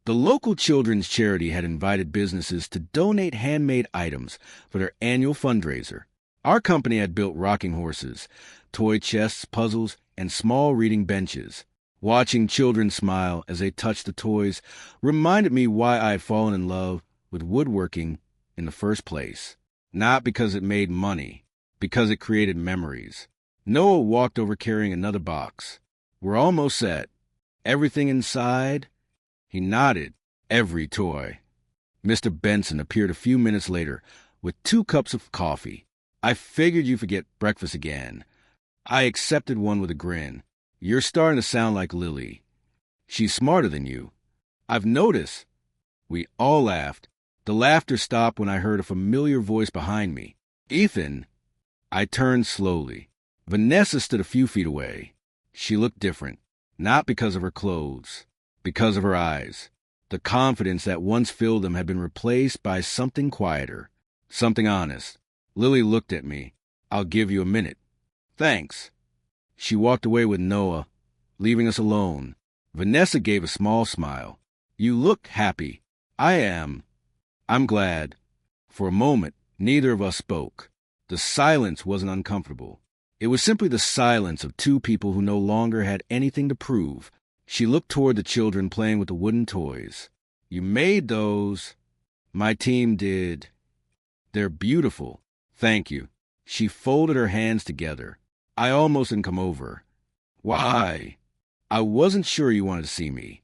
A: The local children's charity had invited businesses to donate handmade items for their annual fundraiser. Our company had built rocking horses, toy chests, puzzles, and small reading benches. Watching children smile as they touched the toys reminded me why I had fallen in love with woodworking in the first place. Not because it made money, because it created memories. Noah walked over carrying another box. We're almost set. Everything inside? He nodded. Every toy. Mr. Benson appeared a few minutes later with 2 cups of coffee. I figured you'd forget breakfast again. I accepted one with a grin. You're starting to sound like Lily. She's smarter than you. I've noticed. We all laughed. The laughter stopped when I heard a familiar voice behind me. Ethan. I turned slowly. Vanessa stood a few feet away. She looked different, not because of her clothes, because of her eyes. The confidence that once filled them had been replaced by something quieter, something honest. Lily looked at me. I'll give you a minute. Thanks. She walked away with Noah, leaving us alone. Vanessa gave a small smile. You look happy. I am. I'm glad. For a moment, neither of us spoke. The silence wasn't uncomfortable. It was simply the silence of 2 people who no longer had anything to prove. She looked toward the children playing with the wooden toys. You made those. My team did. They're beautiful. Thank you. She folded her hands together. I almost didn't come over. Why? I wasn't sure you wanted to see me.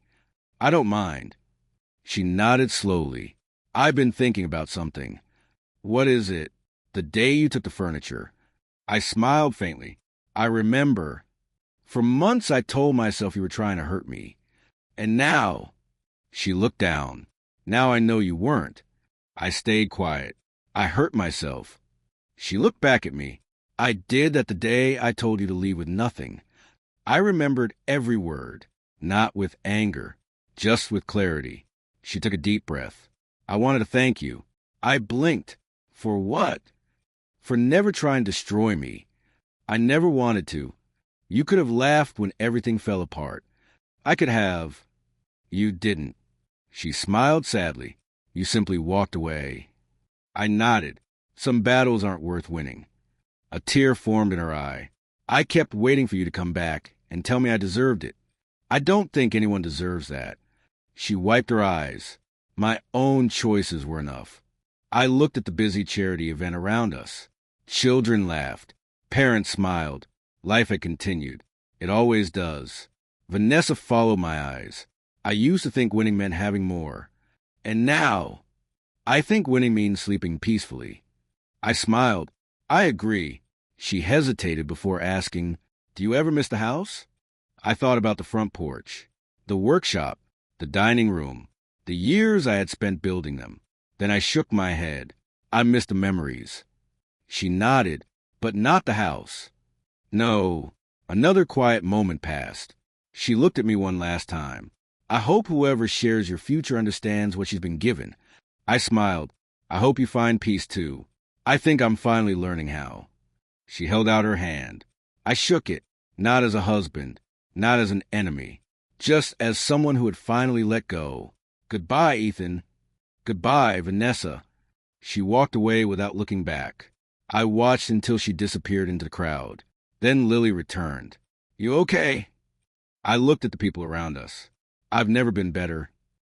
A: I don't mind. She nodded slowly. I've been thinking about something. What is it? The day you took the furniture. I smiled faintly. I remember. For months I told myself you were trying to hurt me. And now. She looked down. Now I know you weren't. I stayed quiet. I hurt myself. She looked back at me. I did that the day I told you to leave with nothing. I remembered every word, not with anger, just with clarity. She took a deep breath. I wanted to thank you. I blinked. For what? For never trying to destroy me. I never wanted to. You could have laughed when everything fell apart. I could have. You didn't. She smiled sadly. You simply walked away. I nodded. Some battles aren't worth winning. A tear formed in her eye. I kept waiting for you to come back and tell me I deserved it. I don't think anyone deserves that. She wiped her eyes. My own choices were enough. I looked at the busy charity event around us. Children laughed. Parents smiled. Life had continued. It always does. Vanessa followed my eyes. I used to think winning meant having more. And now, I think winning means sleeping peacefully. I smiled. I agree. She hesitated before asking, Do you ever miss the house? I thought about the front porch, the workshop, the dining room, the years I had spent building them. Then I shook my head. I missed the memories. She nodded, but not the house. No. Another quiet moment passed. She looked at me one last time. I hope whoever shares your future understands what she's been given. I smiled. I hope you find peace too. I think I'm finally learning how. She held out her hand. I shook it, not as a husband, not as an enemy, just as someone who had finally let go. Goodbye, Ethan. Goodbye, Vanessa. She walked away without looking back. I watched until she disappeared into the crowd. Then Lily returned. You okay? I looked at the people around us. I've never been better.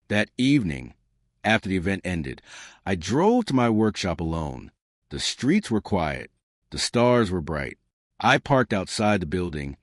A: That evening, after the event ended, I drove to my workshop alone. The streets were quiet. The stars were bright. I parked outside the building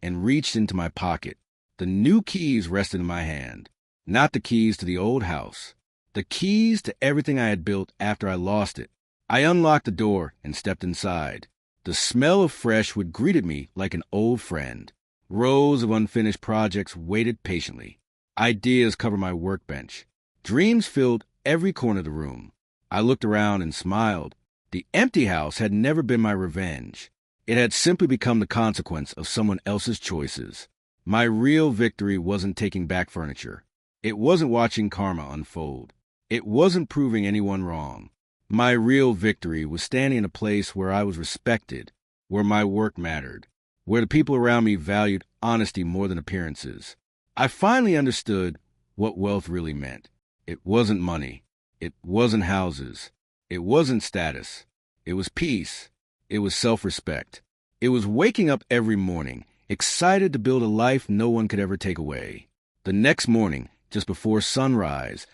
A: and reached into my pocket. The new keys rested in my hand. Not the keys to the old house. The keys to everything I had built after I lost it. I unlocked the door and stepped inside. The smell of fresh wood greeted me like an old friend. Rows of unfinished projects waited patiently. Ideas covered my workbench. Dreams filled every corner of the room. I looked around and smiled. The empty house had never been my revenge. It had simply become the consequence of someone else's choices. My real victory wasn't taking back furniture. It wasn't watching karma unfold. It wasn't proving anyone wrong. My real victory was standing in a place where I was respected, where my work mattered, where the people around me valued honesty more than appearances. I finally understood what wealth really meant. It wasn't money. It wasn't houses. It wasn't status. It was peace. It was self-respect. It was waking up every morning, excited to build a life no one could ever take away. The next morning, just before sunrise,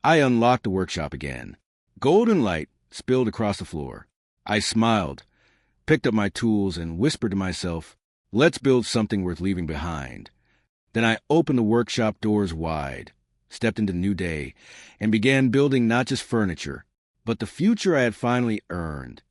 A: I unlocked the workshop again. Golden light spilled across the floor. I smiled, picked up my tools, and whispered to myself, "Let's build something worth leaving behind." Then I opened the workshop doors wide, stepped into the new day, and began building not just furniture, but the future I had finally earned.